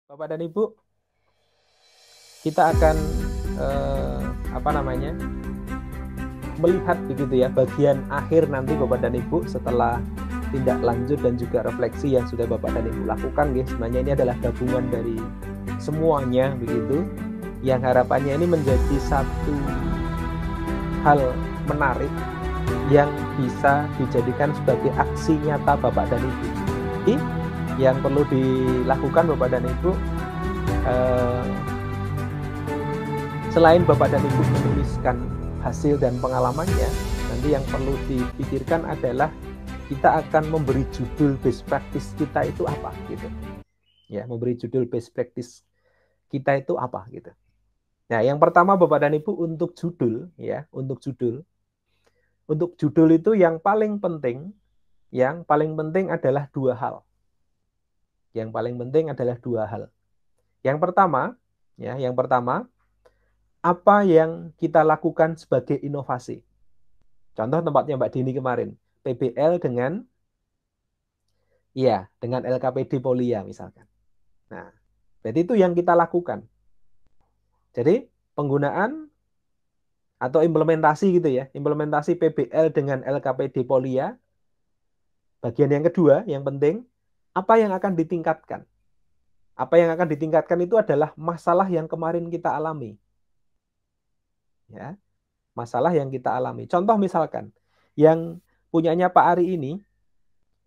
Bapak dan Ibu, kita akan melihat begitu ya bagian akhir nanti Bapak dan Ibu setelah tindak lanjut dan juga refleksi yang sudah Bapak dan Ibu lakukan, guys. Sebenarnya ini adalah gabungan dari semuanya begitu, yang harapannya ini menjadi satu hal menarik yang bisa dijadikan sebagai aksi nyata Bapak dan Ibu. Jadi yang perlu dilakukan Bapak dan Ibu, selain Bapak dan Ibu menuliskan hasil dan pengalamannya, nanti yang perlu dipikirkan adalah kita akan memberi judul best practice kita itu apa gitu. Ya, memberi judul best practice kita itu apa gitu. Nah, yang pertama Bapak dan Ibu, untuk judul ya, untuk judul itu yang paling penting adalah dua hal. Yang paling penting adalah dua hal. Yang pertama, apa yang kita lakukan sebagai inovasi. Contoh tempatnya Mbak Dini kemarin, PBL dengan LKPD Polia misalkan. Nah, berarti itu yang kita lakukan. Jadi penggunaan atau implementasi gitu ya, implementasi PBL dengan LKPD Polia. Bagian yang kedua, yang penting, apa yang akan ditingkatkan? Apa yang akan ditingkatkan itu adalah masalah yang kemarin kita alami. Ya, masalah yang kita alami. Contoh misalkan, yang punyanya Pak Ari ini,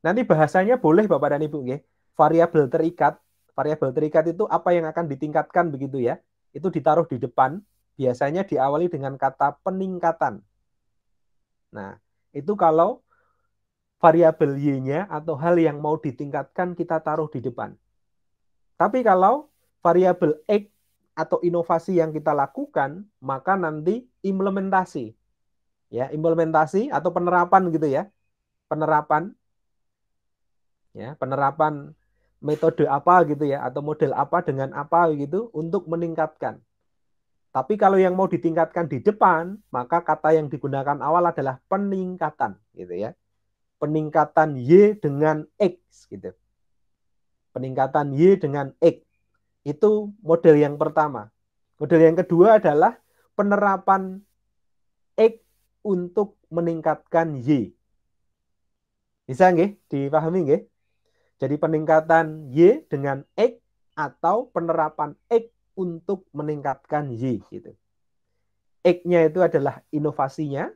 nanti bahasanya boleh Bapak dan Ibu, ya, variabel terikat. Variabel terikat itu apa yang akan ditingkatkan begitu ya. Itu ditaruh di depan, biasanya diawali dengan kata peningkatan. Nah, itu kalau variabel Y-nya atau hal yang mau ditingkatkan kita taruh di depan. Tapi kalau variabel X atau inovasi yang kita lakukan, maka nanti implementasi. Ya, implementasi atau penerapan gitu ya. Penerapan metode apa gitu ya, atau model apa dengan apa gitu untuk meningkatkan. Tapi kalau yang mau ditingkatkan di depan, maka kata yang digunakan awal adalah peningkatan gitu ya. Peningkatan Y dengan X gitu. Peningkatan Y dengan X. Itu model yang pertama. Model yang kedua adalah penerapan X untuk meningkatkan Y. Bisa nggih? Dipahami nggih? Jadi peningkatan Y dengan X atau penerapan X untuk meningkatkan Y gitu. X-nya itu adalah inovasinya,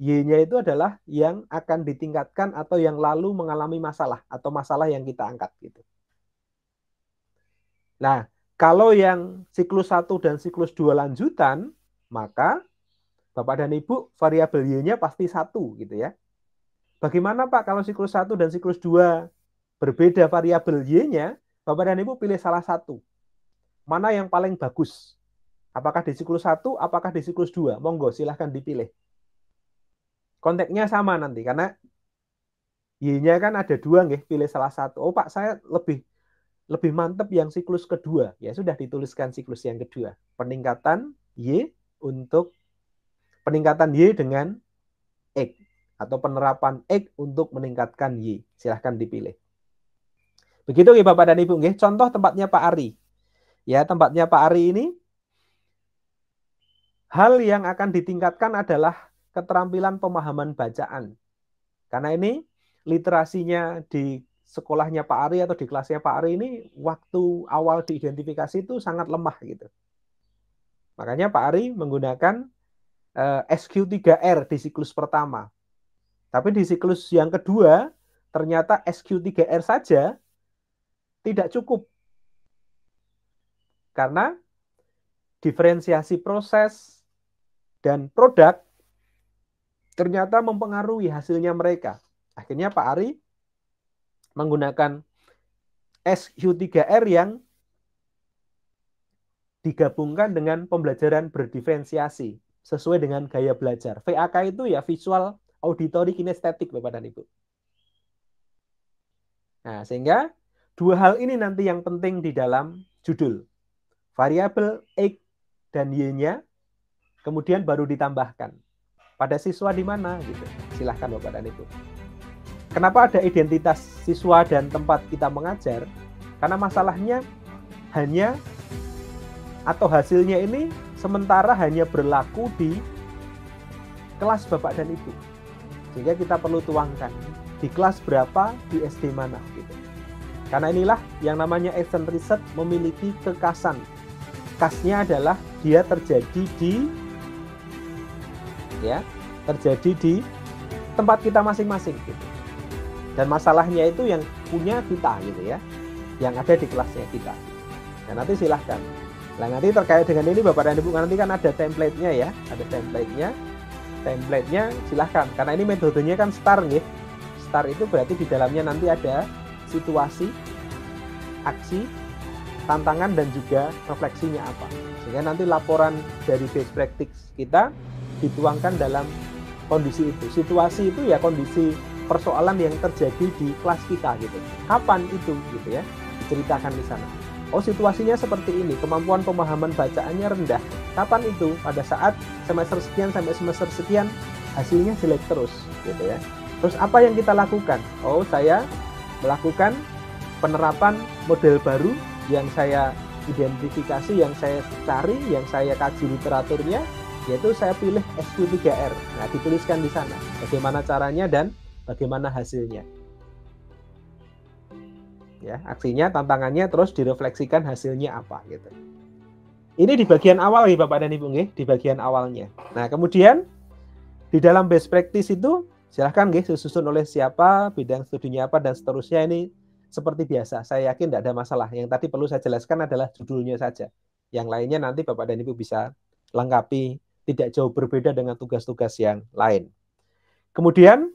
Y-nya itu adalah yang akan ditingkatkan atau yang lalu mengalami masalah atau masalah yang kita angkat gitu. Nah, kalau yang siklus 1 dan siklus 2 lanjutan, maka Bapak dan Ibu variabel Y-nya pasti 1 gitu ya. Bagaimana Pak kalau siklus 1 dan siklus 2 berbeda variabel Y-nya? Bapak dan Ibu pilih salah satu. Mana yang paling bagus? Apakah di siklus 1, apakah di siklus 2? Monggo silahkan dipilih. Konteksnya sama nanti, karena Y-nya kan ada 2, nggih, pilih salah satu. Oh Pak, saya lebih mantep yang siklus kedua. Ya sudah, dituliskan siklus yang kedua. Peningkatan Y dengan X. Atau penerapan X untuk meningkatkan Y. Silahkan dipilih. Begitu ya Bapak dan Ibu. Contoh tempatnya Pak Ari. Ya, tempatnya Pak Ari ini, hal yang akan ditingkatkan adalah keterampilan pemahaman bacaan. Karena ini literasinya di sekolahnya Pak Ari atau di kelasnya Pak Ari ini waktu awal diidentifikasi itu sangat lemah gitu. Makanya Pak Ari menggunakan SQ3R di siklus pertama. Tapi di siklus yang kedua ternyata SQ3R saja tidak cukup. Karena diferensiasi proses dan produk ternyata mempengaruhi hasilnya mereka. Akhirnya Pak Ari menggunakan SQ3R yang digabungkan dengan pembelajaran berdiferensiasi sesuai dengan gaya belajar. VAK itu ya visual, auditory, kinestetik Bapak dan Ibu. Nah, sehingga dua hal ini nanti yang penting di dalam judul. Variabel X dan Y-nya kemudian baru ditambahkan. Pada siswa di mana gitu. Silahkan Bapak dan Ibu. Kenapa ada identitas siswa dan tempat kita mengajar? Karena masalahnya hanya atau hasilnya ini sementara hanya berlaku di kelas Bapak dan Ibu. Sehingga kita perlu tuangkan di kelas berapa, di SD mana gitu. Karena inilah yang namanya action research memiliki kekasan. Khasnya adalah dia terjadi di tempat kita masing-masing gitu. Dan masalahnya itu yang punya kita gitu ya, yang ada di kelasnya kita. Dan nanti silahkan. Nah nanti terkait dengan ini Bapak dan Ibu nanti kan ada template-nya ya, ada template-nya silahkan. Karena ini metodenya kan STAR nih. STAR itu berarti di dalamnya nanti ada situasi, aksi, tantangan dan juga refleksinya apa. Sehingga nanti laporan dari best practice kita dituangkan dalam kondisi itu. Situasi itu ya kondisi persoalan yang terjadi di kelas kita gitu. Kapan itu gitu ya, diceritakan di sana. Oh situasinya seperti ini, kemampuan pemahaman bacaannya rendah. Kapan itu? Pada saat semester sekian sampai semester sekian hasilnya jelek terus gitu ya. Terus apa yang kita lakukan? Oh saya melakukan penerapan model baru yang saya identifikasi, yang saya cari, yang saya kaji literaturnya, yaitu saya pilih SQ3R. Nah dituliskan di sana bagaimana caranya dan bagaimana hasilnya. Ya, aksinya, tantangannya, terus direfleksikan hasilnya apa gitu. Ini di bagian awal nih Bapak dan Ibu nggih, di bagian awalnya. Nah, kemudian di dalam best practice itu silahkan nggih disusun oleh siapa, bidang studinya apa dan seterusnya. Ini seperti biasa. Saya yakin tidak ada masalah. Yang tadi perlu saya jelaskan adalah judulnya saja. Yang lainnya nanti Bapak dan Ibu bisa lengkapi, tidak jauh berbeda dengan tugas-tugas yang lain. Kemudian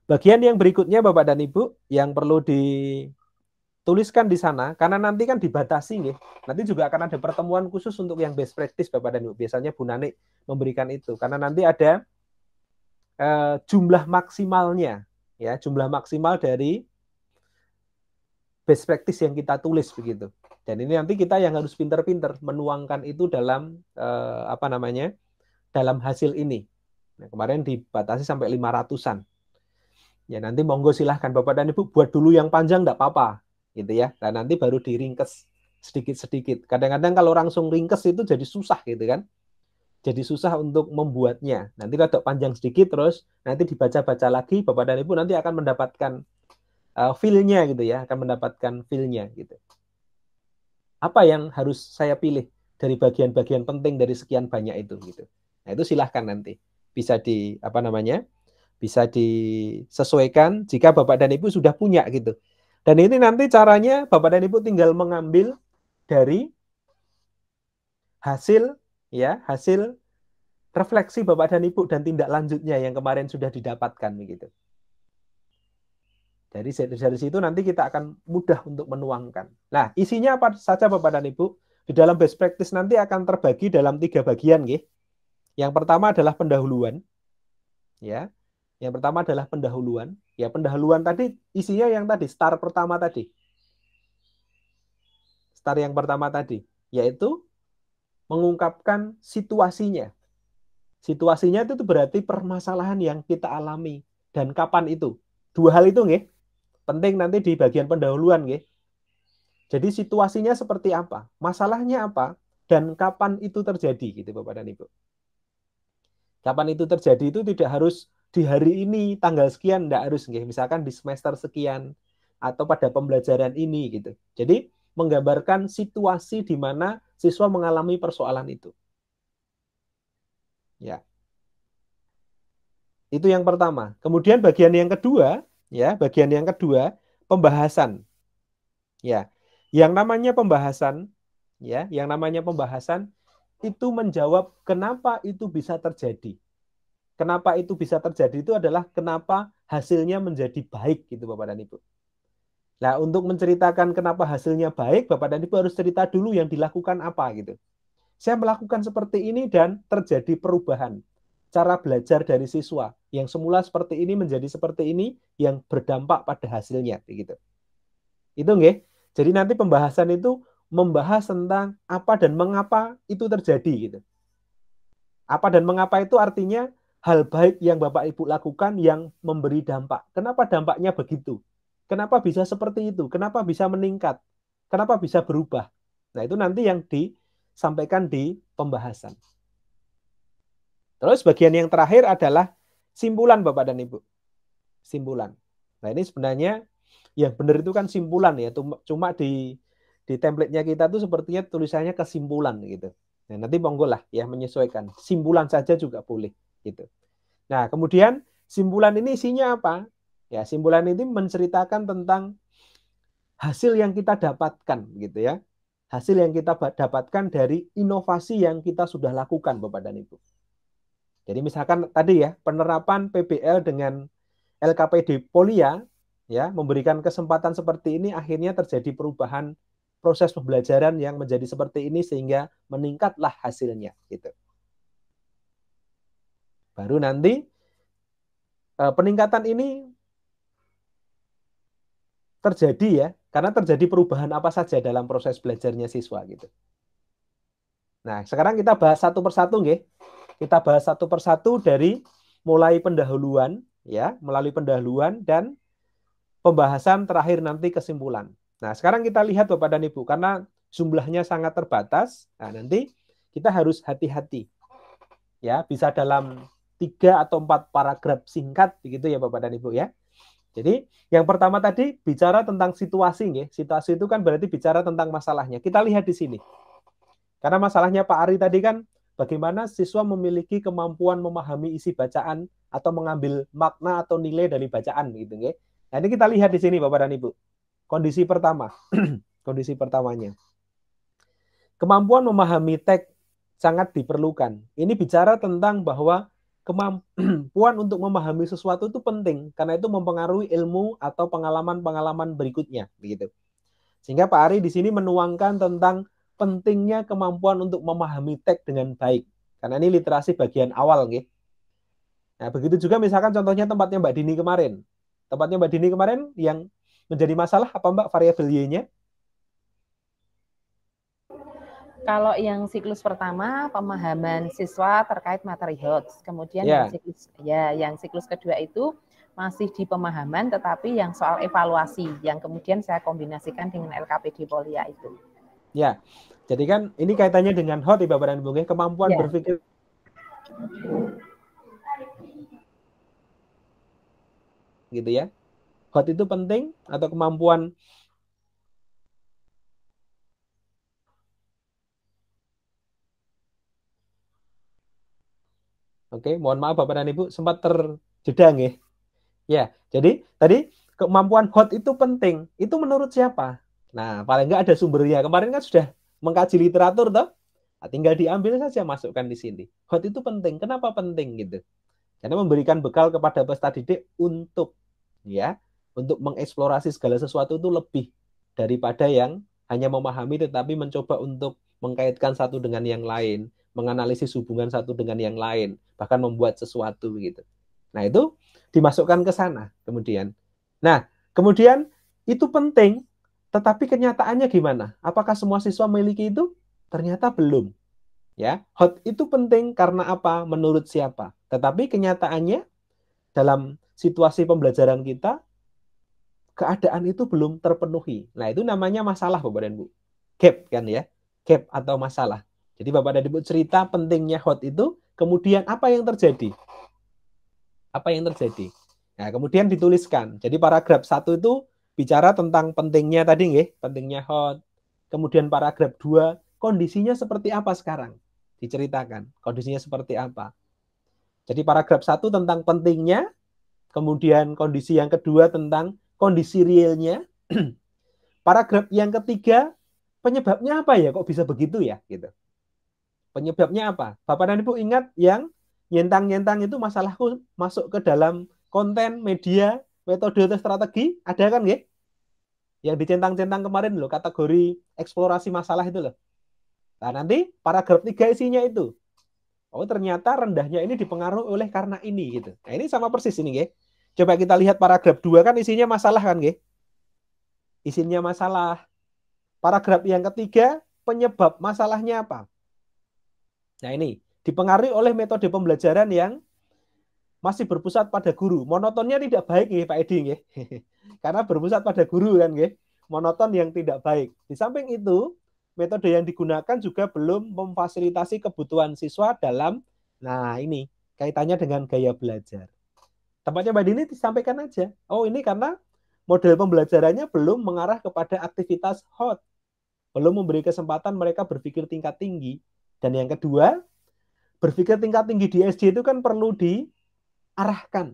bagian yang berikutnya Bapak dan Ibu yang perlu dituliskan di sana, karena nanti kan dibatasi nih. Nanti juga akan ada pertemuan khusus untuk yang best practice Bapak dan Ibu. Biasanya Bu Nani memberikan itu karena nanti ada jumlah maksimalnya ya, jumlah maksimal dari best practice yang kita tulis begitu. Dan ini nanti kita yang harus pinter-pinter menuangkan itu dalam dalam hasil ini. Nah, kemarin dibatasi sampai 500-an. Ya nanti monggo silahkan Bapak dan Ibu buat dulu yang panjang enggak apa-apa gitu ya. Dan nanti baru diringkes sedikit-sedikit. Kadang-kadang kalau langsung ringkes itu jadi susah gitu kan. Jadi susah untuk membuatnya. Nanti kalau panjang sedikit terus nanti dibaca-baca lagi Bapak dan Ibu nanti akan mendapatkan feel-nya gitu ya, akan mendapatkan feel-nya gitu. Apa yang harus saya pilih dari bagian-bagian penting dari sekian banyak itu gitu. Nah, itu silahkan nanti bisa bisa disesuaikan jika Bapak dan Ibu sudah punya gitu. Dan ini nanti caranya Bapak dan Ibu tinggal mengambil dari hasil refleksi Bapak dan Ibu dan tindak lanjutnya yang kemarin sudah didapatkan begitu. Dari situ nanti kita akan mudah untuk menuangkan. Nah, isinya apa saja Bapak dan Ibu? Di dalam best practice nanti akan terbagi dalam 3 bagian nggih. Yang pertama adalah pendahuluan. Ya. Yang pertama adalah pendahuluan. Ya, pendahuluan tadi isinya yang tadi, STAR pertama tadi. STAR yang pertama tadi, yaitu mengungkapkan situasinya. Situasinya itu berarti permasalahan yang kita alami dan kapan itu. 2 hal itu nggih. Penting nanti di bagian pendahuluan nggih. Jadi situasinya seperti apa? Masalahnya apa? Dan kapan itu terjadi gitu Bapak dan Ibu. Kapan itu terjadi itu tidak harus di hari ini tanggal sekian, enggak harus nggih. Misalkan di semester sekian atau pada pembelajaran ini gitu. Jadi menggambarkan situasi di mana siswa mengalami persoalan itu. Ya. Itu yang pertama. Kemudian bagian yang kedua, pembahasan. Ya. Yang namanya pembahasan itu menjawab kenapa itu bisa terjadi. Kenapa itu bisa terjadi itu adalah kenapa hasilnya menjadi baik gitu Bapak dan Ibu. Nah, untuk menceritakan kenapa hasilnya baik, Bapak dan Ibu harus cerita dulu yang dilakukan apa gitu. Saya melakukan seperti ini dan terjadi perubahan. Cara belajar dari siswa yang semula seperti ini menjadi seperti ini yang berdampak pada hasilnya begitu. Itu nggih. Jadi nanti pembahasan itu membahas tentang apa dan mengapa itu terjadi gitu. Apa dan mengapa itu artinya hal baik yang Bapak Ibu lakukan yang memberi dampak. Kenapa dampaknya begitu? Kenapa bisa seperti itu? Kenapa bisa meningkat? Kenapa bisa berubah? Nah, itu nanti yang disampaikan di pembahasan. Terus bagian yang terakhir adalah simpulan Bapak dan Ibu. Simpulan. Nah, ini sebenarnya yang benar itu kan simpulan ya. Cuma di template-nya kita tuh sepertinya tulisannya kesimpulan gitu. Nah, nanti monggo lah ya menyesuaikan. Simpulan saja juga boleh gitu. Nah, kemudian simpulan ini isinya apa? Ya, simpulan ini menceritakan tentang hasil yang kita dapatkan gitu ya. Hasil yang kita dapatkan dari inovasi yang kita sudah lakukan Bapak dan Ibu. Jadi misalkan tadi ya, penerapan PBL dengan LKPD Polia ya, memberikan kesempatan seperti ini akhirnya terjadi perubahan proses pembelajaran yang menjadi seperti ini sehingga meningkatlah hasilnya gitu. Baru nanti peningkatan ini terjadi ya, karena terjadi perubahan apa saja dalam proses belajarnya siswa gitu. Nah, sekarang kita bahas satu persatu nggih. Kita bahas satu persatu dari mulai pendahuluan ya, melalui pendahuluan dan pembahasan terakhir nanti kesimpulan. Nah, sekarang kita lihat Bapak dan Ibu, karena jumlahnya sangat terbatas, nah nanti kita harus hati-hati. Ya, bisa dalam 3 atau 4 paragraf singkat begitu ya Bapak dan Ibu ya. Jadi, yang pertama tadi bicara tentang situasi nggih. Situasi itu kan berarti bicara tentang masalahnya. Kita lihat di sini. Karena masalahnya Pak Ari tadi kan bagaimana siswa memiliki kemampuan memahami isi bacaan atau mengambil makna atau nilai dari bacaan gitu nggih. Nah, ini kita lihat di sini Bapak dan Ibu. Kondisi pertama. Kondisi pertamanya. Kemampuan memahami teks sangat diperlukan. Ini bicara tentang bahwa kemampuan untuk memahami sesuatu itu penting karena itu mempengaruhi ilmu atau pengalaman-pengalaman berikutnya begitu. Sehingga Pak Ari di sini menuangkan tentang pentingnya kemampuan untuk memahami teks dengan baik. Karena ini literasi bagian awal nggih. Nah, begitu juga misalkan contohnya tempatnya Mbak Dini kemarin. Tempatnya Mbak Dini kemarin yang menjadi masalah apa Mbak variabel Y-nya? Kalau yang siklus pertama pemahaman siswa terkait materi HOTS, kemudian yang siklus kedua itu masih di pemahaman tetapi yang soal evaluasi yang kemudian saya kombinasikan dengan LKPD Polia itu. Ya. Jadi kan ini kaitannya dengan HOT Bapak dan Ibu, kemampuan berpikir gitu ya. HOT itu penting atau kemampuan Oke, mohon maaf Bapak dan Ibu sempat terjeda nggih. Ya, jadi tadi kemampuan HOT itu penting. Itu menurut siapa? Nah, paling nggak ada sumbernya. Kemarin kan sudah mengkaji literatur toh. Nah, tinggal diambil saja masukkan di sini. HOT itu penting. Kenapa penting gitu? Karena memberikan bekal kepada peserta didik untuk mengeksplorasi segala sesuatu itu lebih daripada yang hanya memahami tetapi mencoba untuk mengkaitkan satu dengan yang lain, menganalisis hubungan satu dengan yang lain, bahkan membuat sesuatu gitu. Nah, itu dimasukkan ke sana kemudian. Nah, kemudian itu penting, tetapi kenyataannya gimana? Apakah semua siswa memiliki itu? Ternyata belum. Ya, HOT itu penting karena apa? Menurut siapa? Tetapi kenyataannya dalam situasi pembelajaran kita keadaan itu belum terpenuhi. Nah, itu namanya masalah Bapak dan Ibu. Gap kan ya? Gap atau masalah. Jadi Bapak dan Ibu cerita pentingnya HOT itu, kemudian apa yang terjadi? Apa yang terjadi? Nah, kemudian dituliskan. Jadi paragraf 1 itu bicara tentang pentingnya tadi nggih, pentingnya HOT. Kemudian paragraf 2, kondisinya seperti apa sekarang? Diceritakan, kondisinya seperti apa. Jadi paragraf 1 tentang pentingnya, kemudian kondisi yang kedua tentang kondisi realnya. Paragraf yang ketiga, penyebabnya apa ya? Kok bisa begitu ya? Gitu. Penyebabnya apa? Bapak dan Ibu ingat yang nyentang-nyentang itu masalahku masuk ke dalam konten, media, metode atau strategi? Ada kan nggih? Yang dicentang-centang kemarin loh, kategori eksplorasi masalah itu loh. Nah, nanti paragraf 3 isinya itu. Oh, ternyata rendahnya ini dipengaruhi oleh karena ini gitu. Nah, ini sama persis ini nggih. Coba kita lihat paragraf 2 kan isinya masalah kan nggih? Isinya masalah. Paragraf yang ketiga, penyebab masalahnya apa? Nah, ini dipengaruhi oleh metode pembelajaran yang masih berpusat pada guru. Monotonnya tidak baik nggih Pak Edi nggih. Karena berpusat pada guru kan nggih. monoton yang tidak baik. Di samping itu, metode yang digunakan juga belum memfasilitasi kebutuhan siswa dalam, nah ini, kaitannya dengan gaya belajar. Tempatnya Mbak Dini disampaikan aja. Oh ini karena model pembelajarannya belum mengarah kepada aktivitas hot. Belum memberi kesempatan mereka berpikir tingkat tinggi. Dan yang kedua, berpikir tingkat tinggi di SD itu kan perlu diarahkan.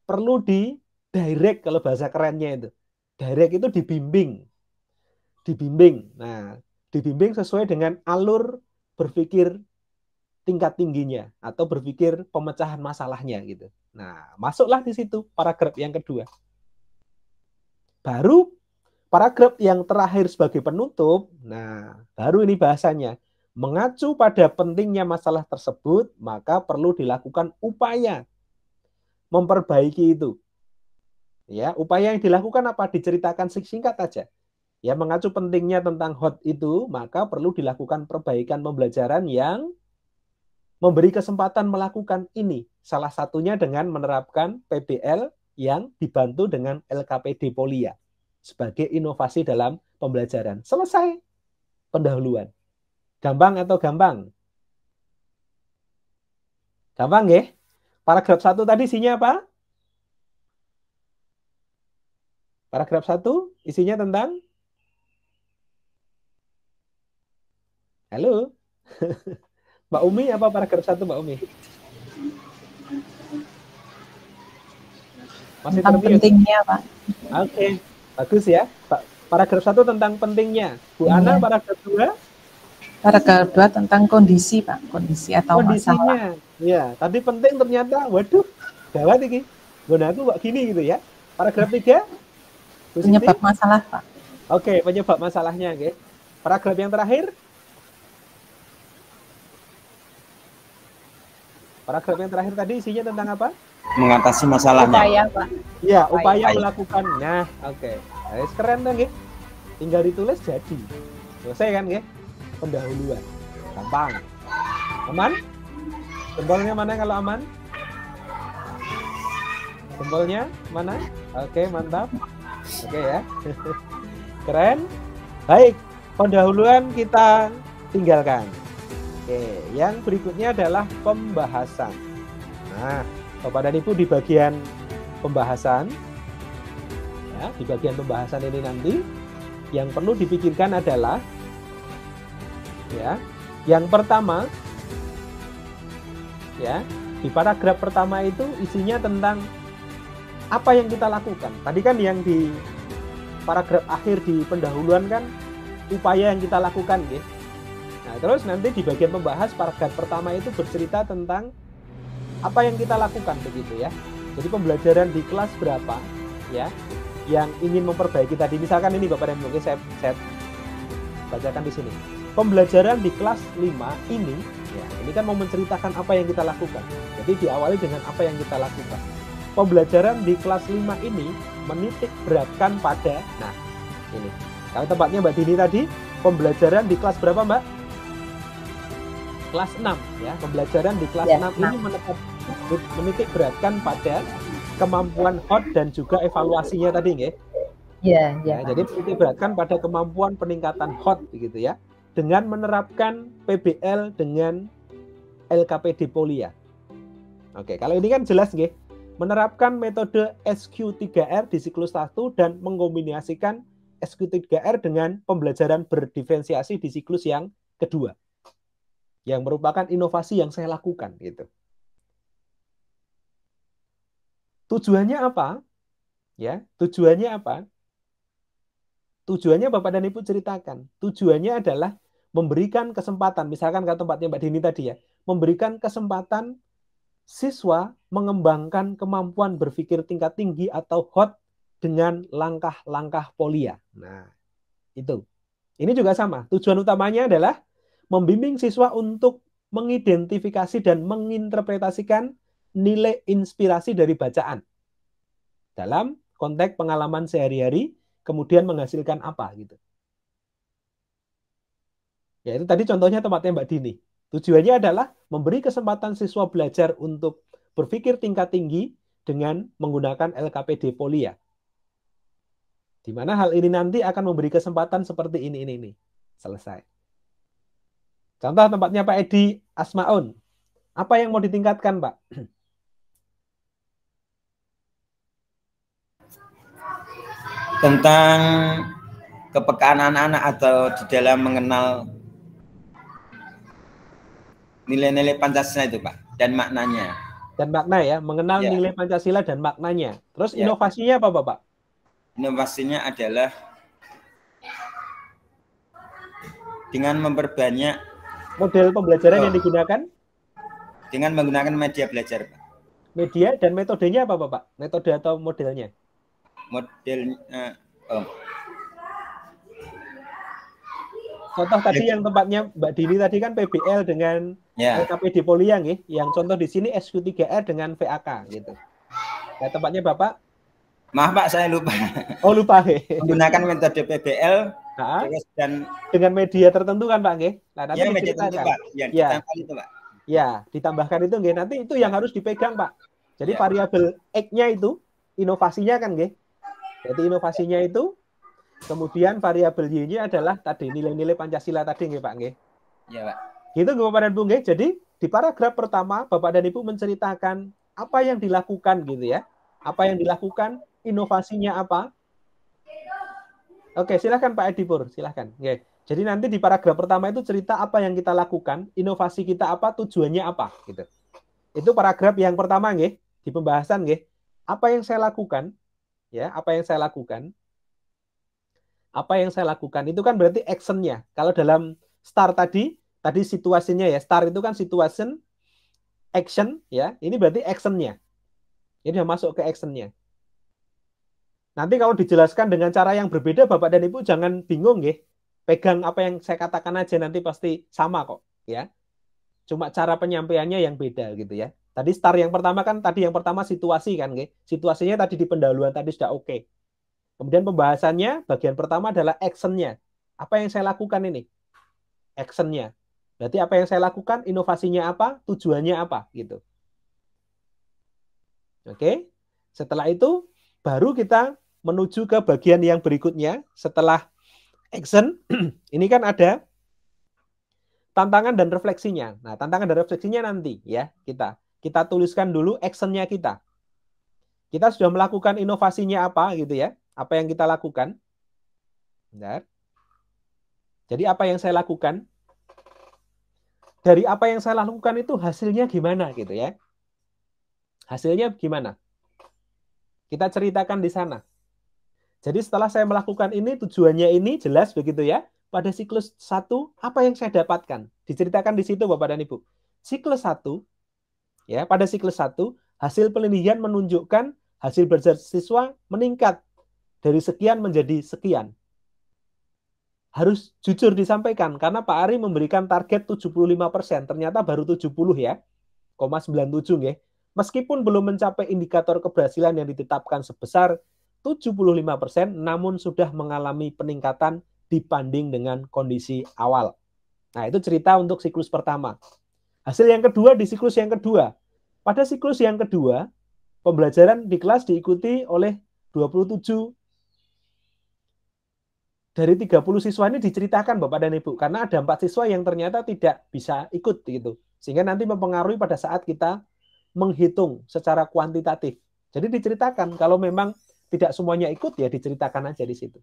Perlu di direct kalau bahasa kerennya itu. Direct itu dibimbing. Dibimbing. Nah, dibimbing sesuai dengan alur berpikir tingkat tingginya atau berpikir pemecahan masalahnya gitu. Nah, masuklah di situ paragraf yang kedua. Baru paragraf yang terakhir sebagai penutup, nah, baru ini bahasanya. Mengacu pada pentingnya masalah tersebut, maka perlu dilakukan upaya memperbaiki itu. Ya, upaya yang dilakukan apa? Diceritakan singkat aja. Ya, mengacu pentingnya tentang hot itu, maka perlu dilakukan perbaikan pembelajaran yang memberi kesempatan melakukan ini. Salah satunya dengan menerapkan PBL yang dibantu dengan LKPD Polia sebagai inovasi dalam pembelajaran. Selesai pendahuluan. Gampang atau gampang? Gampang ya? Paragraf 1 tadi isinya apa? Paragraf 1 isinya tentang? Halo? Mbak Umi apa paragraf 1 Mbak Umi? Masih tentang pentingnya, Pak. Oke, bagus ya. Paragraf 1 tentang pentingnya. Bu Ana, paragraf 2? Paragraf 2 tentang kondisi, Pak. Kondisi atau kondisinya. Masalah. Ya, tadi penting ternyata, waduh, gawat ini. Gunaku kok gini gitu ya. Paragraf 3? Penyebab masalah, Pak. Oke, penyebab masalahnya. Oke. Paragraf yang terakhir? Paragraf yang terakhir tadi isinya tentang apa? Mengatasi masalahnya. Upaya, Pak. Ya, upaya melakukan. Nah, oke. Nah, keren dong, ya. Tinggal ditulis jadi. Selesai kan, ya? Pendahuluan. Gampang. Aman? Jempolnya mana kalau aman? Jempolnya mana? Oke, mantap. Oke ya. Keren. Baik, pendahuluan kita tinggalkan. Oke, yang berikutnya adalah pembahasan. Nah, Bapak dan Ibu di bagian pembahasan, ya, di bagian pembahasan ini nanti yang perlu dipikirkan adalah, ya, yang pertama, ya, di paragraf pertama itu isinya tentang apa yang kita lakukan. Tadi kan yang di paragraf akhir di pendahuluan kan upaya yang kita lakukan, ya. Nah, terus nanti di bagian pembahas paragraf pertama itu bercerita tentang apa yang kita lakukan begitu ya. Jadi pembelajaran di kelas berapa ya yang ingin memperbaiki tadi. Misalkan ini Bapak dan Ibu, saya bacakan di sini. Pembelajaran di kelas 5 ini ya, ini kan mau menceritakan apa yang kita lakukan. Jadi diawali dengan apa yang kita lakukan. Pembelajaran di kelas 5 ini menitik beratkan pada, nah ini. Kalau tempatnya Mbak Dini tadi, pembelajaran di kelas berapa Mbak? Kelas 6 ya. Pembelajaran di kelas 6 ini menitik beratkan pada kemampuan hot dan juga evaluasinya tadi nggih. Iya. Jadi menitik beratkan pada kemampuan peningkatan hot gitu ya. Dengan menerapkan PBL dengan LKPD Polia. Oke, kalau ini kan jelas nggih. Menerapkan metode SQ3R di siklus 1 dan mengkombinasikan SQ3R dengan pembelajaran berdiferensiasi di siklus yang kedua. Yang merupakan inovasi yang saya lakukan gitu. Tujuannya apa? Ya, tujuannya apa? Tujuannya Bapak dan Ibu ceritakan. Tujuannya adalah memberikan kesempatan, misalkan kalau tempatnya Mbak Dini tadi ya, memberikan kesempatan siswa mengembangkan kemampuan berpikir tingkat tinggi atau hot dengan langkah-langkah Polia. Nah, itu. Ini juga sama. Tujuan utamanya adalah membimbing siswa untuk mengidentifikasi dan menginterpretasikan nilai inspirasi dari bacaan dalam konteks pengalaman sehari-hari, kemudian menghasilkan apa gitu. Ya, itu tadi contohnya tempatnya Mbak Dini. Tujuannya adalah memberi kesempatan siswa belajar untuk berpikir tingkat tinggi dengan menggunakan LKPD Polia. Di mana hal ini nanti akan memberi kesempatan seperti ini. Selesai. Contoh tempatnya Pak Edi, Asmaun. Apa yang mau ditingkatkan, Pak? Tentang kepekaan anak-anak atau di dalam mengenal nilai-nilai Pancasila itu, Pak, dan maknanya. Dan makna ya, mengenal nilai Pancasila dan maknanya. Terus inovasinya apa, Bapak? Inovasinya adalah dengan memperbanyak model pembelajaran yang digunakan dengan menggunakan media belajar, Pak. Media dan metodenya apa, Bapak? Metode atau modelnya? Contoh tadi yang tempatnya Mbak Dini tadi kan PBL dengan LKPD Polia nih, yang contoh di sini SQ3R dengan VAK gitu. Nah, tempatnya Bapak? Maaf Pak, saya lupa. Oh, lupa. Menggunakan metode PBL dan dengan media tertentu kan, Pak nggih? Nah, nanti media tertentu, Pak. Itu, Pak. Ya, ditambahkan itu nggih. Nanti itu yang harus dipegang, Pak. Jadi variabel X-nya itu inovasinya kan nggih. Jadi inovasinya itu kemudian variabel Y-nya adalah tadi nilai-nilai Pancasila tadi nggih, Pak nggih. Iya, Pak. Gitu Bapak dan Ibu nggih. Jadi di paragraf pertama Bapak dan Ibu menceritakan apa yang dilakukan gitu ya. Apa yang dilakukan, inovasinya apa? Oke, silahkan Pak Edi Pur, silahkan. Oke. Jadi nanti di paragraf pertama itu cerita apa yang kita lakukan, inovasi kita apa, tujuannya apa, gitu. Itu paragraf yang pertama nggih, di pembahasan nggih. Apa yang saya lakukan? Ya, apa yang saya lakukan? Apa yang saya lakukan itu kan berarti action-nya. Kalau dalam STAR tadi situasinya ya, STAR itu kan situation, action ya. Ini berarti action-nya. Ini sudah masuk ke action-nya. Nanti kalau dijelaskan dengan cara yang berbeda, Bapak dan Ibu jangan bingung nggih. Pegang apa yang saya katakan aja, nanti pasti sama kok ya. Cuma cara penyampaiannya yang beda gitu ya. Tadi STAR yang pertama kan yang pertama situasi kan nggih. Situasinya tadi di pendahuluan tadi sudah oke. Kemudian pembahasannya bagian pertama adalah action-nya. Apa yang saya lakukan ini? Action-nya. Berarti apa yang saya lakukan, inovasinya apa, tujuannya apa gitu. Oke. Setelah itu baru kita menuju ke bagian yang berikutnya. Setelah action, ini kan ada tantangan dan refleksinya. Nah, tantangan dan refleksinya nanti ya kita tuliskan dulu action-nya kita. Kita sudah melakukan inovasinya apa gitu ya. Apa yang kita lakukan? Bentar. Jadi apa yang saya lakukan? Dari apa yang saya lakukan itu hasilnya gimana gitu ya. Hasilnya gimana? Kita ceritakan di sana. Jadi setelah saya melakukan ini, tujuannya ini jelas begitu ya. Pada siklus 1, apa yang saya dapatkan? Diceritakan di situ Bapak dan Ibu. Siklus 1, ya, pada siklus 1, hasil penelitian menunjukkan hasil belajar siswa meningkat dari sekian menjadi sekian. Harus jujur disampaikan, karena Pak Ari memberikan target 75%, ternyata baru 70 ya, 0,97 ya. Meskipun belum mencapai indikator keberhasilan yang ditetapkan sebesar 75%, namun sudah mengalami peningkatan dibanding dengan kondisi awal. Nah, itu cerita untuk siklus pertama. Hasil yang kedua di siklus yang kedua. Pada siklus yang kedua, pembelajaran di kelas diikuti oleh 27 dari 30 siswa ini diceritakan Bapak dan Ibu, karena ada 4 siswa yang ternyata tidak bisa ikut gitu. Sehingga nanti mempengaruhi pada saat kita menghitung secara kuantitatif. Jadi diceritakan, kalau memang tidak semuanya ikut ya diceritakan aja di situ.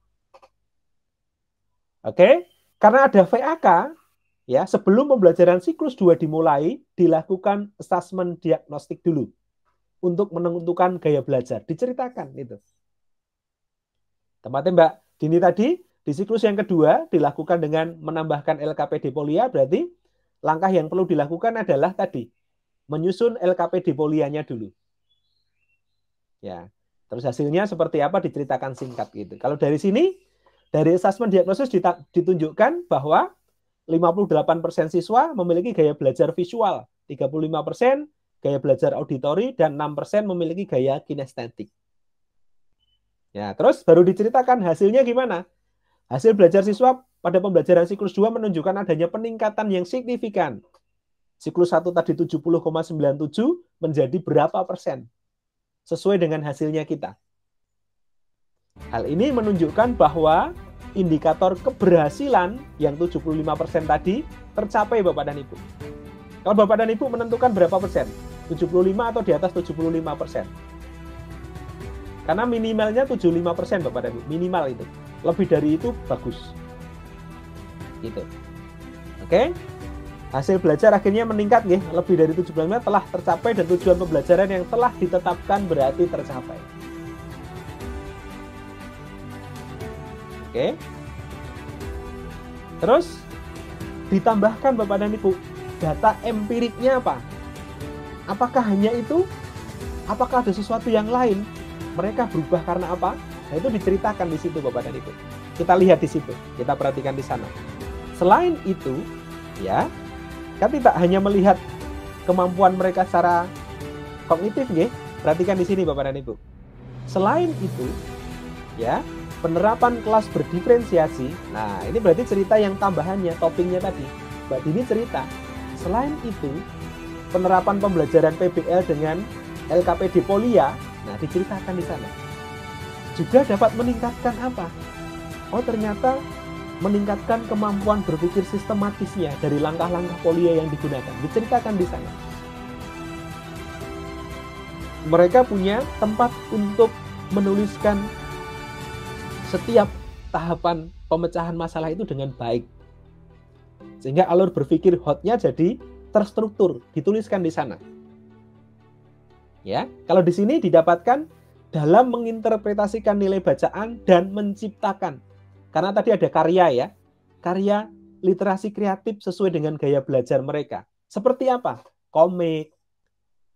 Oke, karena ada VAK ya, sebelum pembelajaran siklus 2 dimulai, dilakukan assessment diagnostik dulu untuk menentukan gaya belajar, diceritakan itu. Tempatnya Mbak Dini tadi di siklus yang kedua dilakukan dengan menambahkan LKPD Polia, berarti langkah yang perlu dilakukan adalah tadi menyusun LKPD Polianya dulu. Ya, terus hasilnya seperti apa diceritakan singkat gitu. Kalau dari sini, dari assessment diagnosis ditunjukkan bahwa 58% siswa memiliki gaya belajar visual, 35% gaya belajar auditori, dan 6% memiliki gaya kinestetik. Ya, terus baru diceritakan hasilnya gimana? Hasil belajar siswa pada pembelajaran siklus 2 menunjukkan adanya peningkatan yang signifikan. Siklus 1 tadi 70,97 menjadi berapa persen? Sesuai dengan hasilnya kita. Hal ini menunjukkan bahwa indikator keberhasilan yang 75% tadi tercapai Bapak dan Ibu. Kalau Bapak dan Ibu menentukan berapa persen? 75 atau di atas 75%? Karena minimalnya 75% Bapak dan Ibu, minimal itu. Lebih dari itu bagus. Gitu. Oke? Hasil belajar akhirnya meningkat nggih, lebih dari 75 telah tercapai dan tujuan pembelajaran yang telah ditetapkan berarti tercapai. Oke. Terus ditambahkan Bapak dan Ibu, data empiriknya apa? Apakah hanya itu? Apakah ada sesuatu yang lain? Mereka berubah karena apa? Nah, itu diceritakan di situ Bapak dan Ibu. Kita lihat di situ, kita perhatikan di sana. Selain itu, ya, kan tidak hanya melihat kemampuan mereka secara kognitif, nggih. Perhatikan di sini Bapak dan Ibu. Selain itu, ya, penerapan kelas berdiferensiasi. Nah, ini berarti cerita yang tambahannya, toppingnya tadi. Mbak Dini cerita. Selain itu, penerapan pembelajaran PBL dengan LKPD Polia, nah diceritakan di sana. Juga dapat meningkatkan apa? Oh, ternyata meningkatkan kemampuan berpikir sistematisnya dari langkah-langkah Polia yang digunakan. Diceritakan di sana. Mereka punya tempat untuk menuliskan setiap tahapan pemecahan masalah itu dengan baik. Sehingga alur berpikir hotnya jadi terstruktur, dituliskan di sana. Ya, kalau di sini didapatkan dalam menginterpretasikan nilai bacaan dan menciptakan. Karena tadi ada karya ya, karya literasi kreatif sesuai dengan gaya belajar mereka. Seperti apa? Komik,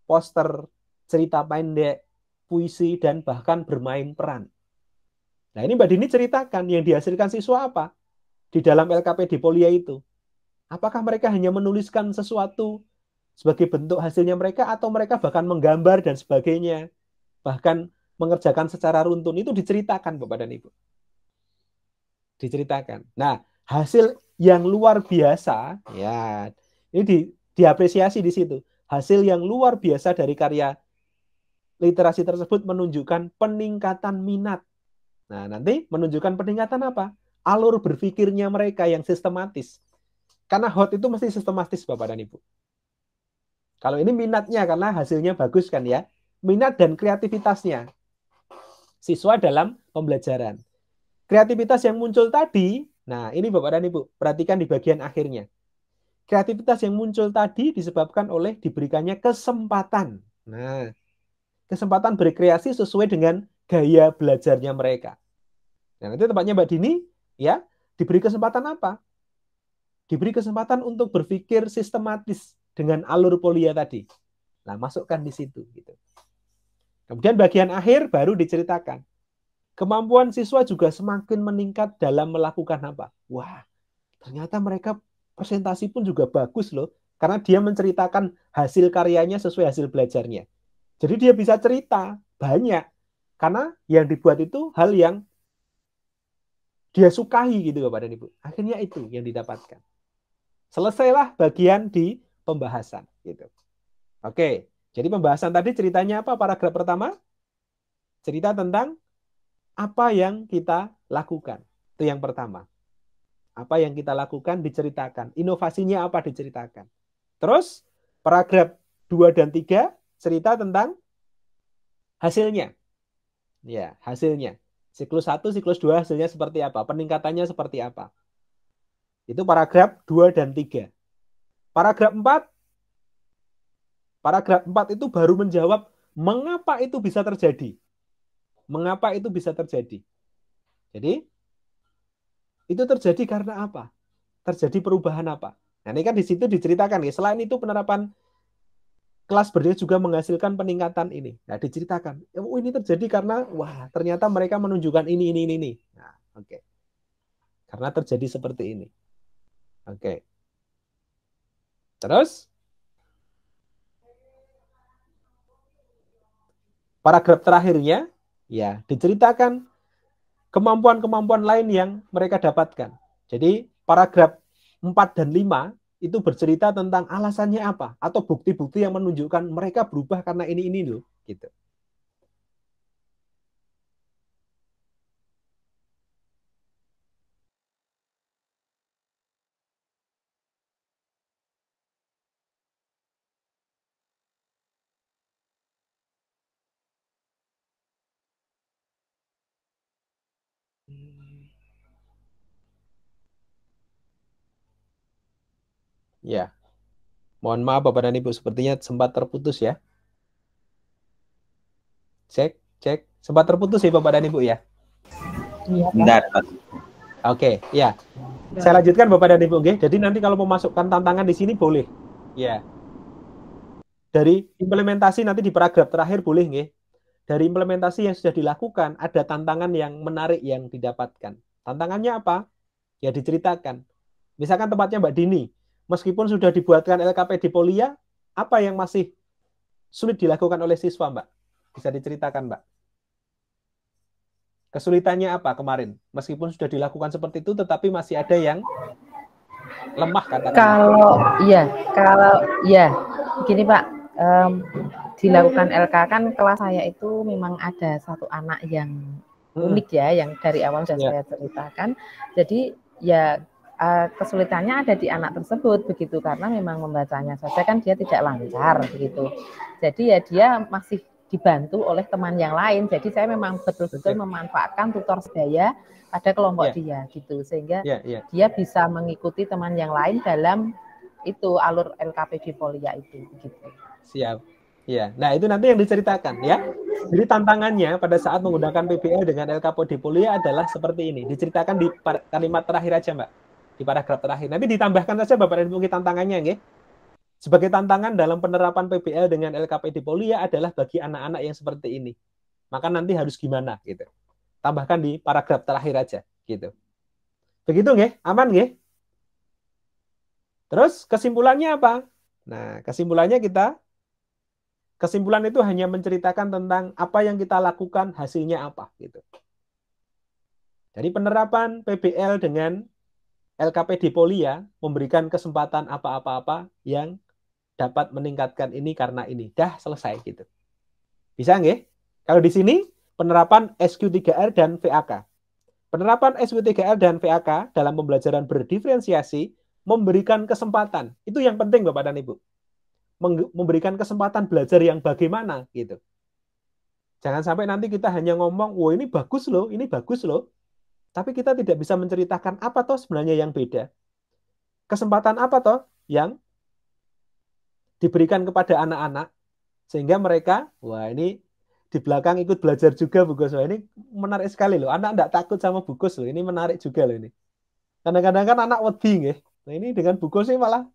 poster, cerita pendek, puisi, dan bahkan bermain peran. Nah, ini Mbak Dini ceritakan yang dihasilkan siswa apa? Di dalam LKPD Polia itu. Apakah mereka hanya menuliskan sesuatu sebagai bentuk hasilnya mereka, atau mereka bahkan menggambar dan sebagainya, bahkan mengerjakan secara runtun, itu diceritakan Bapak dan Ibu. Diceritakan. Nah, hasil yang luar biasa, ya, ini diapresiasi di situ. Hasil yang luar biasa dari karya literasi tersebut menunjukkan peningkatan minat. Nah, nanti menunjukkan peningkatan apa? Alur berpikirnya mereka yang sistematis. Karena hot itu mesti sistematis Bapak dan Ibu. Kalau ini minatnya karena hasilnya bagus kan ya. Minat dan kreativitasnya siswa dalam pembelajaran. Kreativitas yang muncul tadi, nah ini Bapak dan Ibu, perhatikan di bagian akhirnya. Kreativitas yang muncul tadi disebabkan oleh diberikannya kesempatan. Nah, kesempatan berkreasi sesuai dengan gaya belajarnya mereka. Nah, nanti tempatnya Mbak Dini, ya, diberi kesempatan apa? Diberi kesempatan untuk berpikir sistematis dengan alur Polia tadi. Nah, masukkan di situ. Gitu. Kemudian bagian akhir baru diceritakan. Kemampuan siswa juga semakin meningkat dalam melakukan apa? Wah, ternyata mereka presentasi pun juga bagus loh. Karena dia menceritakan hasil karyanya sesuai hasil belajarnya. Jadi dia bisa cerita banyak. Karena yang dibuat itu hal yang dia sukai gitu Bapak dan Ibu. Akhirnya itu yang didapatkan. Selesailah bagian di pembahasan. Gitu. Oke, jadi pembahasan tadi ceritanya apa? Paragraf pertama, cerita tentang apa yang kita lakukan. Itu yang pertama. Apa yang kita lakukan diceritakan. Inovasinya apa diceritakan. Terus paragraf 2 dan 3 cerita tentang hasilnya. Ya, hasilnya. Siklus 1, siklus 2 hasilnya seperti apa? Peningkatannya seperti apa? Itu paragraf 2 dan 3. Paragraf 4. Paragraf 4 itu baru menjawab mengapa itu bisa terjadi. Mengapa itu bisa terjadi? Jadi, itu terjadi karena apa? Terjadi perubahan apa? Nah, ini kan di situ diceritakan ya. Selain itu penerapan kelas berdiri juga menghasilkan peningkatan ini. Nah, diceritakan. Oh, ini terjadi karena wah, ternyata mereka menunjukkan ini. Nah, oke. Karena terjadi seperti ini. Oke. Terus paragraf terakhirnya ya diceritakan kemampuan-kemampuan lain yang mereka dapatkan. Jadi paragraf 4 dan 5 itu bercerita tentang alasannya apa atau bukti-bukti yang menunjukkan mereka berubah karena ini loh gitu. Ya, mohon maaf Bapak dan Ibu, sepertinya sempat terputus ya. Cek. Sempat terputus ya Bapak dan Ibu ya. Iya, Pak. Bentar, Pak. Oke, ya. Saya lanjutkan Bapak dan Ibu, oke. Jadi nanti kalau memasukkan tantangan di sini boleh. Ya. Dari implementasi nanti di paragraf terakhir boleh, nggih. Dari implementasi yang sudah dilakukan, ada tantangan yang menarik yang didapatkan. Tantangannya apa? Ya diceritakan. Misalkan tempatnya Mbak Dini, meskipun sudah dibuatkan LKP di Polia, apa yang masih sulit dilakukan oleh siswa, Mbak? Bisa diceritakan, Mbak. Kesulitannya apa kemarin? Meskipun sudah dilakukan seperti itu, tetapi masih ada yang lemah katakan. Kalau gini Pak, dilakukan LK kan kelas saya itu memang ada satu anak yang unik ya, yang dari awal sudah saya ceritakan. Jadi ya kesulitannya ada di anak tersebut begitu, karena memang membacanya saja kan dia tidak lancar begitu. Jadi ya dia masih dibantu oleh teman yang lain. Jadi saya memang betul-betul memanfaatkan tutor sedaya pada kelompok dia gitu, sehingga dia bisa mengikuti teman yang lain dalam itu alur LKP di Polia itu gitu. Siap. Ya, nah itu nanti yang diceritakan ya. Jadi tantangannya pada saat menggunakan PBL dengan LKP di Polia adalah seperti ini. Diceritakan di kalimat terakhir aja, Mbak. Di paragraf terakhir. Nanti ditambahkan saja Bapak dan Ibu tantangannya, nggih. Sebagai tantangan dalam penerapan PBL dengan LKP di Polia adalah bagi anak-anak yang seperti ini. Maka nanti harus gimana gitu. Tambahkan di paragraf terakhir aja gitu. Begitu nggih? Aman nggih? Terus kesimpulannya apa? Nah, kesimpulan itu hanya menceritakan tentang apa yang kita lakukan, hasilnya apa gitu. Jadi penerapan PBL dengan LKP di Polia memberikan kesempatan apa-apa yang dapat meningkatkan ini karena ini. Dah selesai gitu. Bisa nggih? Kalau di sini penerapan SQ3R dan VAK. Penerapan SQ3R dan VAK dalam pembelajaran berdiferensiasi memberikan kesempatan. Itu yang penting Bapak dan Ibu. Memberikan kesempatan belajar yang bagaimana gitu. Jangan sampai nanti kita hanya ngomong, "Wah, ini bagus loh, ini bagus loh." Tapi kita tidak bisa menceritakan apa toh sebenarnya yang beda. Kesempatan apa toh yang diberikan kepada anak-anak sehingga mereka, wah ini di belakang ikut belajar juga Bu Gus. Wah, ini menarik sekali loh. Anak enggak takut sama Bu Gus loh. Ini menarik juga loh ini. Kadang-kadang kan anak wedi nggih. Nah, ini dengan Bu Gus sih malah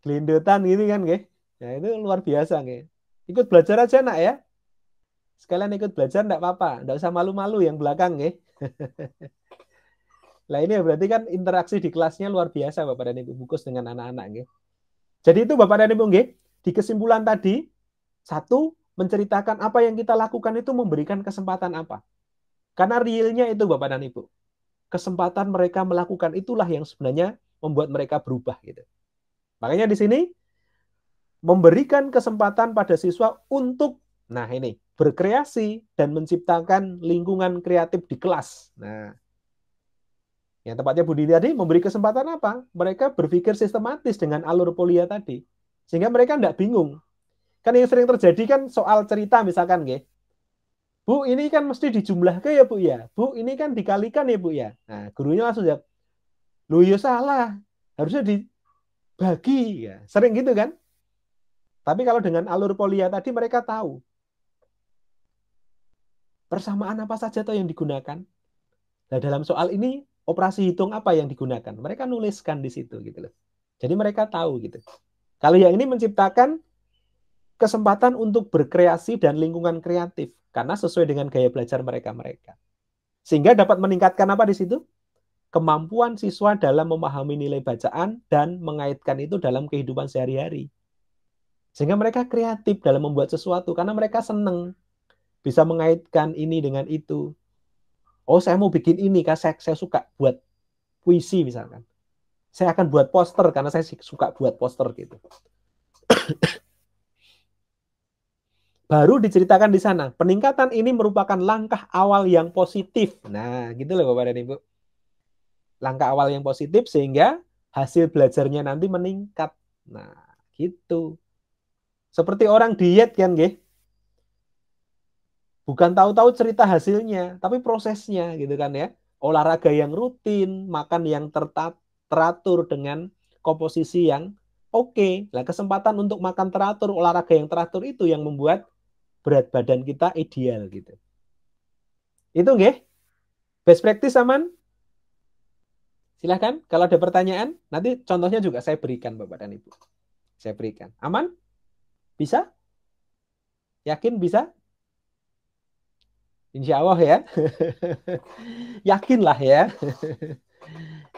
gelindotan gitu kan nggih. Nah, itu luar biasa nggih. Ikut belajar aja nak ya. Sekalian ikut belajar enggak apa-apa, enggak usah malu-malu yang belakang nggih. Nah, ini berarti kan interaksi di kelasnya luar biasa Bapak dan Ibu Bu Gus dengan anak-anak nggih. Jadi itu Bapak dan Ibu nggih, di kesimpulan tadi, satu, menceritakan apa yang kita lakukan itu memberikan kesempatan apa. Karena realnya itu Bapak dan Ibu. Kesempatan mereka melakukan itulah yang sebenarnya membuat mereka berubah gitu. Makanya di sini memberikan kesempatan pada siswa untuk berkreasi dan menciptakan lingkungan kreatif di kelas. Nah, yang tepatnya Bu Dini tadi memberi kesempatan apa? Mereka berpikir sistematis dengan alur Polia tadi. Sehingga mereka tidak bingung. Kan yang sering terjadi kan soal cerita misalkan, nggih. Bu, ini kan mesti dijumlahkan ya Bu ya. Bu, ini kan dikalikan ya Bu ya. Nah, gurunya langsung jawab, "Loh ya salah. Harusnya dibagi." Ya, sering gitu kan? Tapi kalau dengan alur Polia tadi mereka tahu persamaan apa saja toh yang digunakan. Nah, dalam soal ini operasi hitung apa yang digunakan? Mereka nuliskan di situ gitu loh. Jadi mereka tahu gitu. Kalau yang ini menciptakan kesempatan untuk berkreasi dan lingkungan kreatif karena sesuai dengan gaya belajar mereka. Sehingga dapat meningkatkan apa di situ? Kemampuan siswa dalam memahami nilai bacaan dan mengaitkan itu dalam kehidupan sehari-hari. Sehingga mereka kreatif dalam membuat sesuatu karena mereka senang bisa mengaitkan ini dengan itu. Oh, saya mau bikin ini karena saya suka buat puisi misalkan. Saya akan buat poster karena saya suka buat poster gitu. Baru diceritakan di sana. Peningkatan ini merupakan langkah awal yang positif. Nah, gitu loh Bapak dan Ibu. Langkah awal yang positif sehingga hasil belajarnya nanti meningkat. Nah, gitu. Seperti orang diet kan, nggih. Bukan tahu-tahu cerita hasilnya, tapi prosesnya gitu kan ya. Olahraga yang rutin, makan yang teratur dengan komposisi yang oke. Nah, kesempatan untuk makan teratur, olahraga yang teratur itu yang membuat berat badan kita ideal gitu. Itu nggih. Best practice aman? Silahkan, kalau ada pertanyaan, nanti contohnya juga saya berikan Bapak dan Ibu. Saya berikan. Aman? Bisa? Yakin bisa? Insya Allah ya. Yakinlah ya.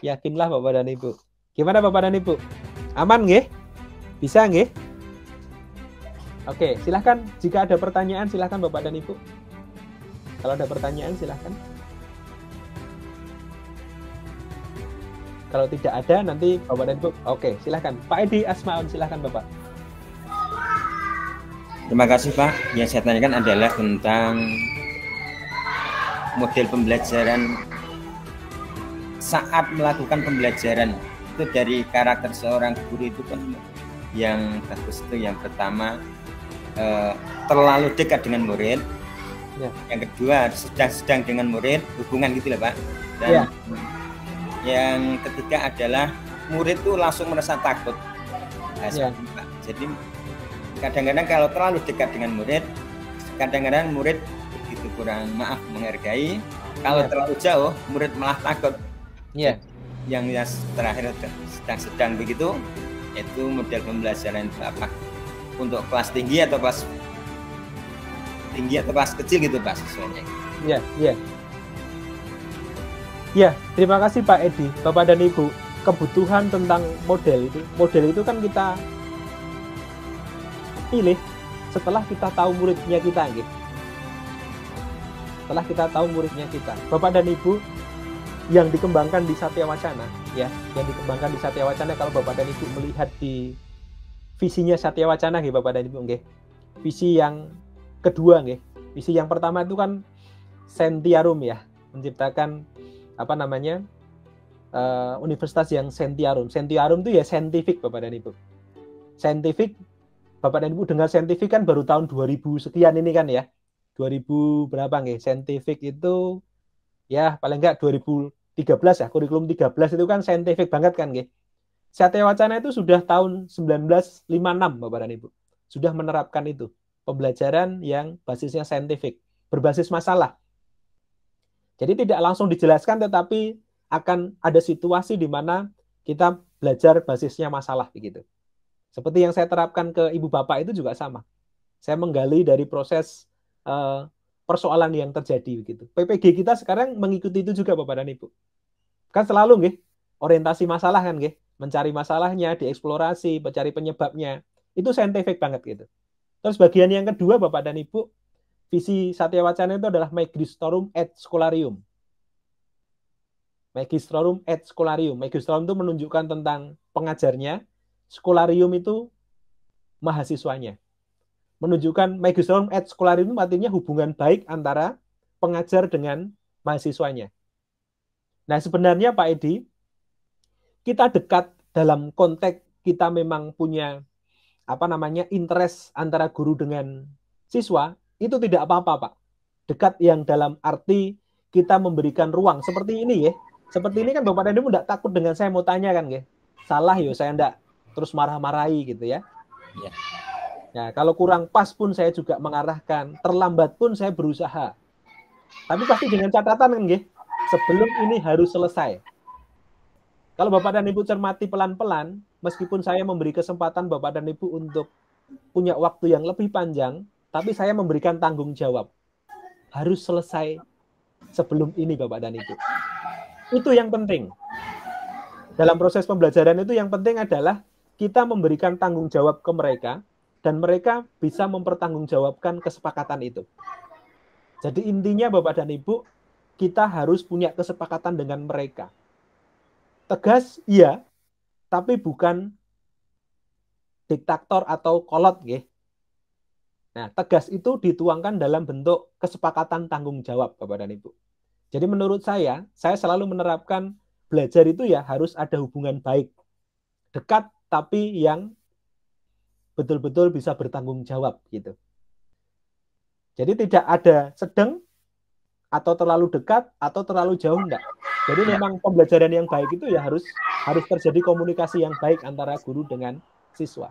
Yakinlah Bapak dan Ibu. Gimana Bapak dan Ibu? Aman nggih? Bisa nggih? Oke, silahkan. Jika ada pertanyaan, silahkan Bapak dan Ibu. Kalau ada pertanyaan, silahkan. Kalau tidak ada, nanti Bapak dan Ibu. Oke, silahkan. Pak Edi Asmaun, silahkan Bapak. Terima kasih Pak. Yang saya tanyakan adalah tentang model pembelajaran saat melakukan pembelajaran itu dari karakter seorang guru itu kan yang bagus itu yang pertama terlalu dekat dengan murid, ya. Yang kedua sedang dengan murid hubungan gitu lah Pak, dan ya. Yang ketiga adalah murid itu langsung merasa takut. Nah, ya. Pak. Jadi kadang-kadang kalau terlalu dekat dengan murid, kadang-kadang murid begitu kurang menghargai. Kalau terlalu jauh, murid malah takut. Yeah. Yang terakhir sedang begitu, itu model pembelajaran apa? Untuk kelas tinggi atau kelas kecil gitu Pak sesuainya. Iya, iya. Ya, terima kasih Pak Edi, Bapak dan Ibu. Kebutuhan tentang model itu kan kita pilih setelah kita tahu muridnya kita gitu. Setelah kita tahu muridnya kita. Bapak dan Ibu, yang dikembangkan di Satya Wacana, ya, yang dikembangkan di Satya Wacana, kalau Bapak dan Ibu melihat di visinya Satya Wacana, gitu, Bapak dan Ibu, gitu. Visi yang kedua, gitu. Visi yang pertama itu kan Sentiarum, ya, menciptakan apa namanya universitas yang Sentiarum. Sentiarum itu ya scientific, Bapak dan Ibu. Scientific, Bapak dan Ibu dengar scientific kan baru tahun 2000 sekian ini kan ya. 2000 berapa nggih? Scientific itu ya paling enggak 2013 ya. Kurikulum 13 itu kan scientific banget kan nggih. Satya Wacana itu sudah tahun 1956 Bapak dan Ibu. Sudah menerapkan itu. Pembelajaran yang basisnya scientific, berbasis masalah. Jadi tidak langsung dijelaskan tetapi akan ada situasi di mana kita belajar basisnya masalah begitu. Seperti yang saya terapkan ke ibu bapak itu juga sama. Saya menggali dari proses persoalan yang terjadi begitu. PPG kita sekarang mengikuti itu juga Bapak dan Ibu. Kan selalu nggih, orientasi masalah kan nggih, mencari masalahnya, dieksplorasi, mencari penyebabnya. Itu scientific banget gitu. Terus bagian yang kedua Bapak dan Ibu, visi Satya Wacana itu adalah Magistrorum et Scholarium. Magistrorum et Scholarium. Magistrorum itu menunjukkan tentang pengajarnya, Scholarium itu mahasiswanya. Menunjukkan Magistrorum et Scholarium artinya hubungan baik antara pengajar dengan mahasiswanya. Nah, sebenarnya Pak Edi, kita dekat dalam konteks kita memang punya apa namanya interest antara guru dengan siswa, itu tidak apa-apa, Pak. Dekat yang dalam arti kita memberikan ruang seperti ini ya. Seperti ini kan Bapak dan Ibu tidak takut dengan saya mau tanya kan, ya. Salah ya, saya enggak terus marah-marahi gitu ya. Ya. Nah, kalau kurang pas pun saya juga mengarahkan, terlambat pun saya berusaha. Tapi pasti dengan catatan kan, nggih, sebelum ini harus selesai. Kalau Bapak dan Ibu cermati pelan-pelan, meskipun saya memberi kesempatan Bapak dan Ibu untuk punya waktu yang lebih panjang, tapi saya memberikan tanggung jawab. Harus selesai sebelum ini Bapak dan Ibu. Itu yang penting. Dalam proses pembelajaran itu yang penting adalah kita memberikan tanggung jawab ke mereka, dan mereka bisa mempertanggungjawabkan kesepakatan itu. Jadi intinya Bapak dan Ibu, kita harus punya kesepakatan dengan mereka. Tegas, iya, tapi bukan diktator atau kolot, nggih. Nah, tegas itu dituangkan dalam bentuk kesepakatan tanggung jawab, Bapak dan Ibu. Jadi menurut saya selalu menerapkan belajar itu ya harus ada hubungan baik. Dekat, tapi yang betul-betul bisa bertanggung jawab gitu. Jadi tidak ada sedang atau terlalu dekat atau terlalu jauh, enggak. Jadi memang pembelajaran yang baik itu ya harus terjadi komunikasi yang baik antara guru dengan siswa.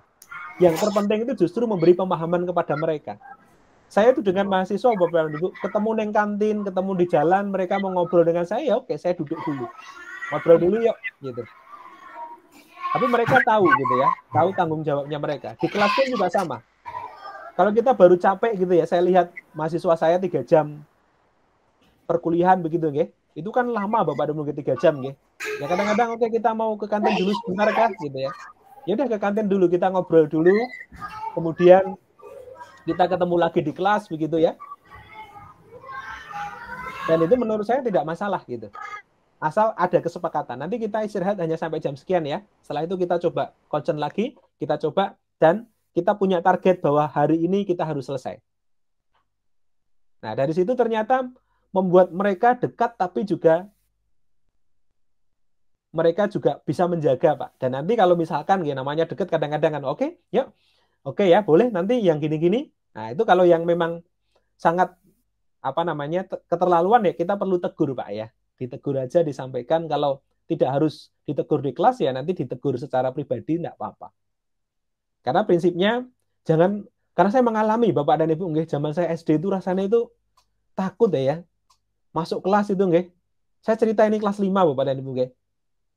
Yang terpenting itu justru memberi pemahaman kepada mereka. Saya itu dengan mahasiswa Bapak Ibu ketemu neng kantin, ketemu di jalan, mereka mau ngobrol dengan saya, ya oke, saya duduk dulu. Ngobrol dulu yuk gitu. Tapi mereka tahu gitu ya, tahu tanggung jawabnya mereka. Di kelas pun juga sama. Kalau kita baru capek gitu ya, saya lihat mahasiswa saya 3 jam perkuliahan begitu nggih. Itu kan lama Bapak Ibu 3 jam nggih. Ya kadang-kadang oke, kita mau ke kantin dulu sebentar kah gitu ya. Ya udah ke kantin dulu, kita ngobrol dulu. Kemudian kita ketemu lagi di kelas begitu ya. Dan itu menurut saya tidak masalah gitu. Asal ada kesepakatan. Nanti kita istirahat hanya sampai jam sekian ya. Setelah itu kita coba concern lagi, kita coba dan kita punya target bahwa hari ini kita harus selesai. Nah, dari situ ternyata membuat mereka dekat tapi juga mereka juga bisa menjaga, Pak. Dan nanti kalau misalkan ya namanya dekat kadang-kadang kan oke, yuk. Oke ya, boleh nanti yang gini-gini. Nah, itu kalau yang memang sangat keterlaluan ya kita perlu tegur, Pak ya. Ditegur aja, disampaikan. Kalau tidak harus ditegur di kelas ya nanti ditegur secara pribadi, enggak apa-apa. Karena prinsipnya karena saya mengalami Bapak dan Ibu nggih, zaman saya SD itu rasanya itu takut ya. Masuk kelas itu nggih. Saya cerita ini kelas 5 Bapak dan Ibu nggih.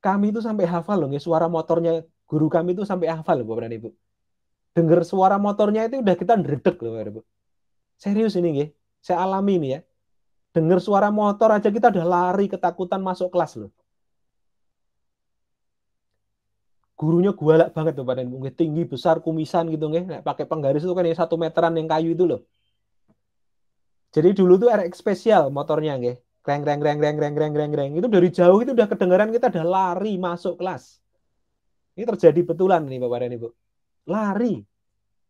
Kami itu sampai hafal loh nggih, suara motornya guru kami itu sampai hafal loh Bapak dan Ibu. Dengar suara motornya itu udah kita ndredeg loh Bapak Ibu. Serius ini nggih. Saya alami ini ya. Dengar suara motor aja kita udah lari ketakutan masuk kelas loh. Gurunya gualak banget Bapak dan Ibu. Tinggi besar kumisan gitu nggih. Pakai penggaris itu kan ya 1 meteran yang kayu itu loh. Jadi dulu tuh RX spesial motornya nggih. Reng. Itu dari jauh itu udah kedengaran kita udah lari masuk kelas. Ini terjadi betulan nih Bapak dan Ibu. Lari.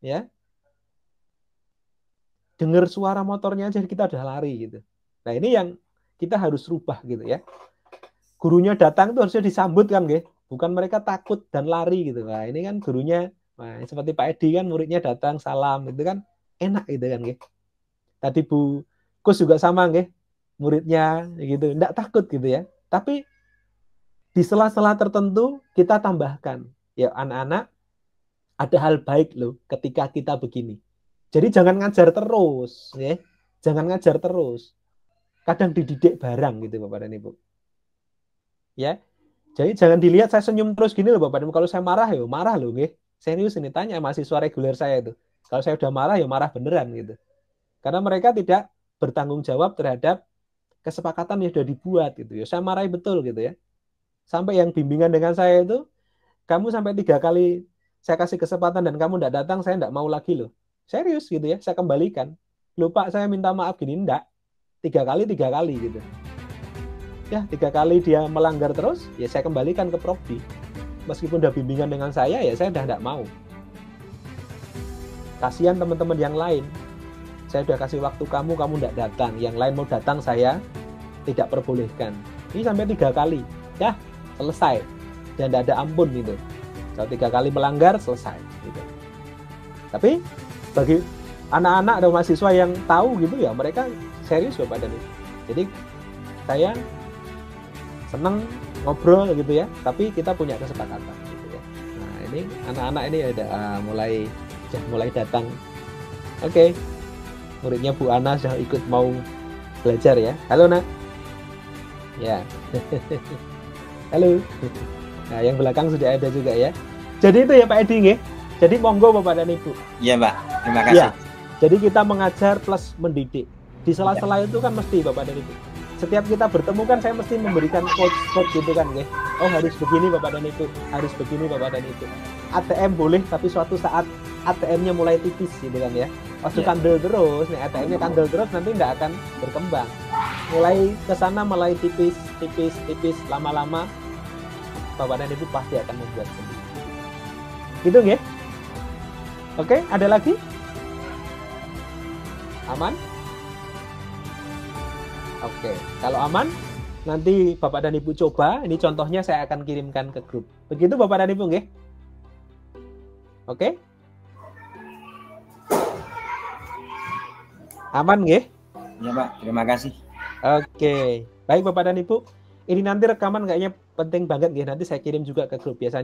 Ya. Dengar suara motornya aja kita udah lari gitu. Nah, ini yang kita harus rubah gitu ya. Gurunya datang itu harusnya disambut kan nggih. Bukan mereka takut dan lari gitu. Nah, ini kan gurunya seperti Pak Edi kan muridnya datang salam gitu kan enak gitu kan nggih. Tadi Bu Kus juga sama nggih. Muridnya gitu, enggak takut gitu ya. Tapi di sela-sela tertentu kita tambahkan, ya anak-anak ada hal baik loh ketika kita begini. Jadi jangan ngajar terus, ya. Jangan ngajar terus. Kadang dididik barang gitu Bapak dan Ibu. Ya. Jadi jangan dilihat saya senyum terus gini loh Bapak dan Ibu. Kalau saya marah ya marah loh nggih. Serius ini tanya mahasiswa reguler saya itu. Kalau saya udah marah ya marah beneran gitu. Karena mereka tidak bertanggung jawab terhadap kesepakatan yang sudah dibuat gitu ya. Saya marahi betul gitu ya. Sampai yang bimbingan dengan saya itu, kamu sampai 3 kali saya kasih kesempatan dan kamu tidak datang, saya tidak mau lagi loh. Serius gitu ya, saya kembalikan. Loh Pak, saya minta maaf gini, enggak. 3 kali gitu. Ya, 3 kali dia melanggar terus, ya saya kembalikan ke Prodi. Meskipun udah bimbingan dengan saya, ya saya udah tidak mau. Kasihan teman-teman yang lain. Saya udah kasih waktu kamu tidak datang. Yang lain mau datang, saya tidak perbolehkan. Ini sampai 3 kali. Ya, selesai. Dan tidak ada ampun gitu. Kalau 3 kali melanggar, selesai. Gitu. Tapi, bagi anak-anak dan mahasiswa yang tahu gitu ya, mereka serius Bapak dan Ibu. Jadi, saya senang ngobrol gitu ya, tapi kita punya kesepakatan gitu ya. Nah, ini anak-anak ini udah mulai datang. Oke. Muridnya Bu Ana sudah ikut mau belajar ya. Halo Nak. Ya. Halo. Nah, yang belakang sudah ada juga ya. Jadi itu ya Pak Edi nggih. Jadi monggo Bapak dan Ibu. Iya, Pak. Terima kasih. Ya. Jadi kita mengajar plus mendidik. Di sela-sela itu kan mesti Bapak dan Ibu. Setiap kita bertemu kan saya mesti memberikan quote gitu kan nggih. Oh, harus begini Bapak dan Ibu. Harus begini Bapak dan Ibu. ATM boleh tapi suatu saat ATM-nya mulai tipis gitu kan ya. Waktu kandel terus, nih ATM-nya kandel terus nanti nggak akan berkembang. Mulai ke sana mulai tipis, lama-lama Bapak dan Ibu pasti akan membuat sendiri. Gitu nggih? Oke, ada lagi? Aman? Oke, kalau aman nanti Bapak dan Ibu coba, ini contohnya saya akan kirimkan ke grup. Begitu Bapak dan Ibu nggih? Oke? Aman nggih? Ya Pak, terima kasih. Oke. Baik Bapak dan Ibu, ini nanti rekaman kayaknya penting banget ya. Nanti saya kirim juga ke grup biasanya.